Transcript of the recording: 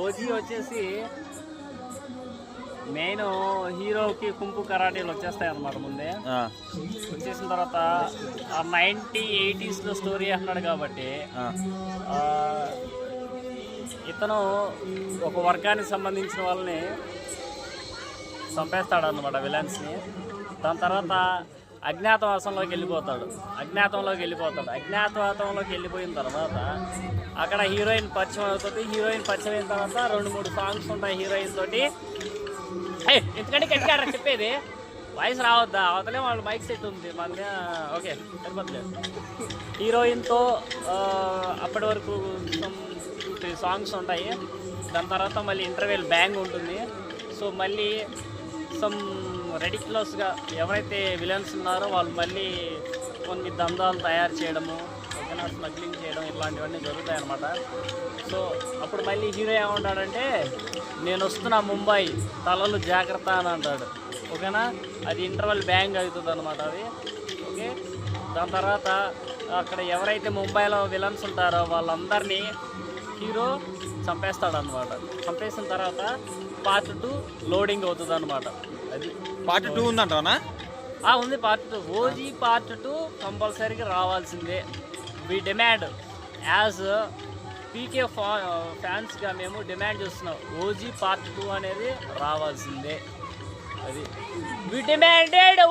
OG వచ్చేసి main హీరోకి కుంపు కరాటీలు వచ్చేస్తాయి అన్నమాట. ముందే వచ్చేసిన తర్వాత 1980s స్టోరీ అన్నాడు కాబట్టి ఇతను ఒక వర్గానికి సంబంధించిన వాళ్ళని చంపేస్తాడు అన్నమాట, విలన్స్ని. దాని తర్వాత అజ్ఞాతవాసంలోకి వెళ్ళిపోతాడు. అజ్ఞాతవాసంలోకి వెళ్ళిపోయిన తర్వాత అక్కడ హీరోయిన్ పరిచయం అవుతుంది. హీరోయిన్ పరిచయం అయిన తర్వాత 2-3 సాంగ్స్ ఉంటాయి హీరోయిన్ తోటి. ఎందుకంటే గట్టిగా చెప్పేది వాయిస్ రావద్దా, అవతలే వాళ్ళు మైక్ సెట్ ఉంది మన. ఓకే సరిపోతుంది. హీరోయిన్తో అప్పటి వరకు 2-3 సాంగ్స్ ఉంటాయి. దాని తర్వాత మళ్ళీ ఇంటర్వెల్ బ్యాంగ్ ఉంటుంది. సో మళ్ళీ సమ్ రెడిక్యులస్గా ఎవరైతే విలన్స్ ఉన్నారో వాళ్ళు మళ్ళీ కొన్ని దందాలు తయారు చేయడము, ఓకేనా, స్మగ్లింగ్ చేయడం, ఇట్లాంటివన్నీ జరుగుతాయి అన్నమాట. సో అప్పుడు మళ్ళీ హీరో ఏమంటాడంటే, నేను వస్తున్నా ముంబై, తలలు జాగ్రత్త అని అంటాడు. ఓకేనా, అది ఇంటర్వెల్ బ్యాంగ్ అవుతుంది అనమాట అది. ఓకే, దాని తర్వాత అక్కడ ఎవరైతే ముంబైలో విలన్స్ ఉంటారో వాళ్ళందరినీ హీరో చంపేస్తాడు అనమాట. చంపేసిన తర్వాత పార్ట్ 2 లోడింగ్ అవుతుంది అనమాట. అది పార్ట్ 2 ఉందంటావా? ఉంది పార్ట్ 2. ఓజీ పార్ట్ 2 కంపల్సరీగా రావాల్సిందే. వి డిమాండ్ యాజ్ పీకే ఫ్యాన్స్గా మేము డిమాండ్ చేస్తున్నాం, ఓజీ పార్ట్ 2 అనేది రావాల్సిందే. అది వి డిమాండెడ్.